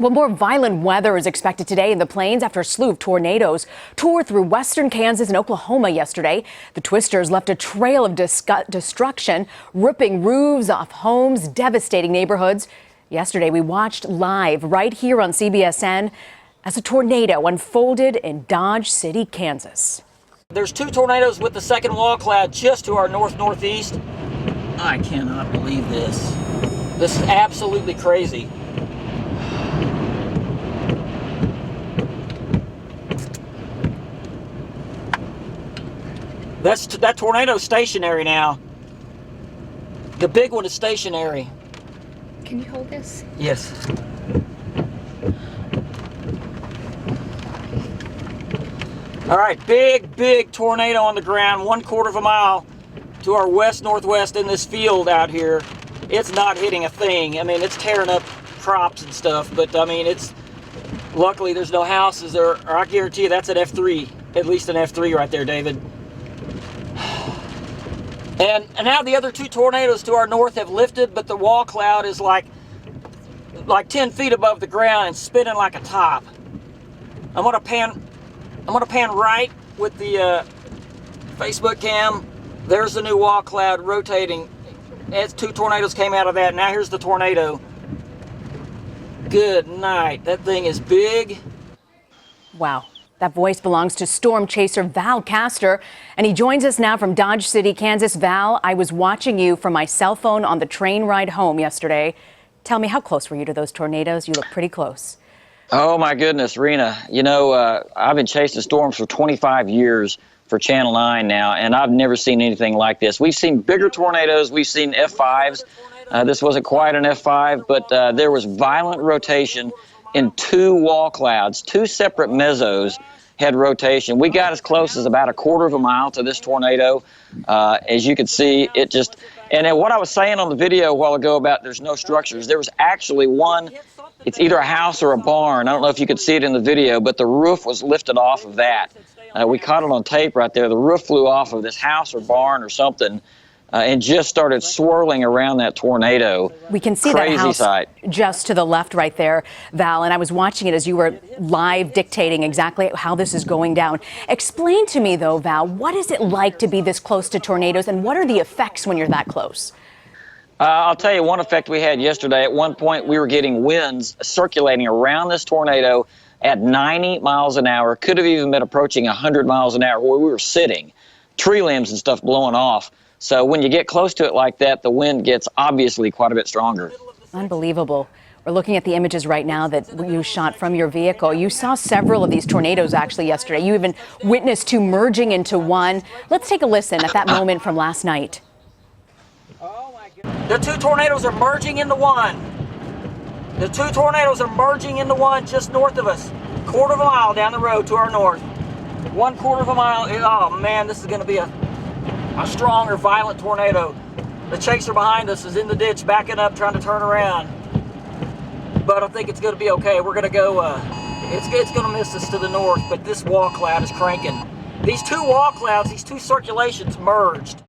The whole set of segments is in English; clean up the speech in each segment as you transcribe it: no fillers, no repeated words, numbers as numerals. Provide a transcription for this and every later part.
Well, more violent weather is expected today in the plains after a slew of tornadoes tore through western Kansas and Oklahoma yesterday. The twisters left a trail of destruction, ripping roofs off homes, devastating neighborhoods. Yesterday, we watched live right here on CBSN as a tornado unfolded in Dodge City, Kansas. There's two tornadoes with the second wall cloud just to our north-northeast. I cannot believe this. This is absolutely crazy. That tornado's stationary now. The big one is stationary. Can you hold this? Yes. All right, big tornado on the ground, 1/4 of a mile to our west-northwest in this field out here. It's not hitting a thing. I mean, it's tearing up crops and stuff, but I mean, luckily there's no houses or I guarantee you that's an F3, at least an F3 right there, David. And now the other two tornadoes to our north have lifted, but the wall cloud is like 10 feet above the ground and spinning like a top. I'm gonna pan right with the Facebook cam. There's the new wall cloud rotating. As two tornadoes came out of that. Now here's the tornado. Good night. That thing is big. Wow. That voice belongs to storm chaser Val Castor, and he joins us now from Dodge City, Kansas. Val, I was watching you from my cell phone on the train ride home yesterday. Tell me, how close were you to those tornadoes? You look pretty close. Oh, my goodness, Rena. You know, I've been chasing storms for 25 years for Channel 9 now, and I've never seen anything like this. We've seen bigger tornadoes. We've seen F5s. This wasn't quite an F5, but there was violent rotation in two wall clouds. Two separate mesos had rotation. We got as close as about 1/4 of a mile to this tornado. As you can see, it just, and then what I was saying on the video a while ago about there's no structures, there was actually one, it's either a house or a barn. I don't know if you could see it in the video, but the roof was lifted off of that. We caught it on tape right there. The roof flew off of this house or barn or something and just started swirling around that tornado. We can see Crazy that house sight. just to the left right there, Val, and I was watching it as you were live dictating exactly how this is going down. Explain to me, though, Val, what is it like to be this close to tornadoes, and what are the effects when you're that close? I'll tell you one effect we had yesterday. At one point, we were getting winds circulating around this tornado at 90 miles an hour. Could have even been approaching 100 miles an hour where we were sitting. Tree limbs and stuff blowing off. So when you get close to it like that, the wind gets obviously quite a bit stronger. Unbelievable. We're looking at the images right now that you shot from your vehicle. You saw several of these tornadoes actually yesterday. You even witnessed two merging into one. Let's take a listen at that moment from last night. The two tornadoes are merging into one. The two tornadoes are merging into one just north of us. 1/4 of a mile down the road to our north. 1/4 of a mile. Oh man, this is going to be a strong or violent tornado. The chaser behind us is in the ditch, backing up, trying to turn around. But I think it's going to be okay. We're going to go, it's going to miss us to the north, but this wall cloud is cranking. These two wall clouds, these two circulations merged.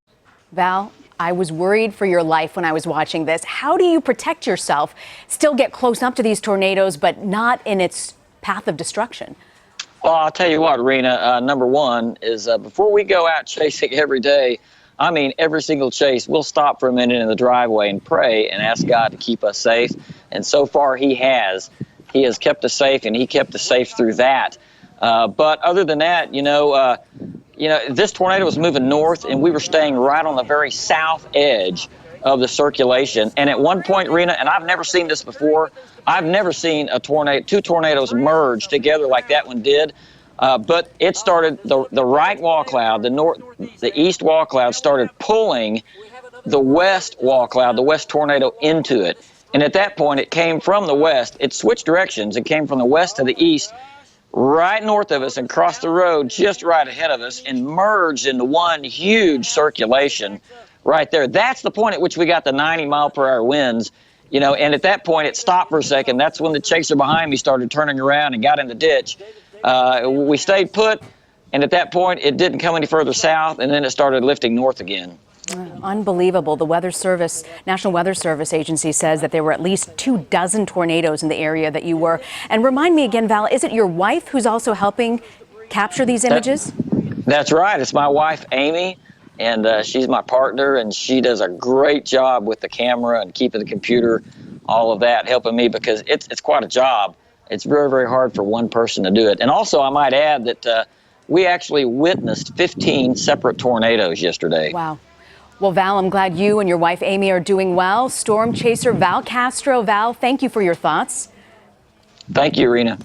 Val, I was worried for your life when I was watching this. How do you protect yourself, still get close up to these tornadoes, but not in its path of destruction? Well, I'll tell you what, Rena, number one is before we go out chasing every day, I mean, every single chase, we'll stop for a minute in the driveway and pray and ask God to keep us safe. And so far he has. He has kept us safe, and he kept us safe through that. But other than that, this tornado was moving north, and we were staying right on the very south edge of the circulation. And at one point, Rena, and I've never seen this before, I've never seen two tornadoes merge together like that one did. But it started, the right wall cloud, the east wall cloud started pulling the west wall cloud, the west tornado, into it. And at that point, it came from the west. It switched directions. It came from the west to the east, right north of us, and crossed the road just right ahead of us and merged into one huge circulation right there. That's the point at which we got the 90-mile-per-hour winds, and at that point it stopped for a second. That's when the chaser behind me started turning around and got in the ditch. We stayed put, and at that point it didn't come any further south, and then it started lifting north again. Unbelievable. The Weather Service, National Weather Service Agency says that there were at least 24 tornadoes in the area that you were. And remind me again, Val, is it your wife who's also helping capture these images? That's right. It's my wife, Amy, and she's my partner, and she does a great job with the camera and keeping the computer, all of that, helping me because it's quite a job. It's very, very hard for one person to do it. And also, I might add that we actually witnessed 15 separate tornadoes yesterday. Wow. Well, Val, I'm glad you and your wife, Amy, are doing well. Storm chaser Val Castor. Val, thank you for your thoughts. Thank you, Rena.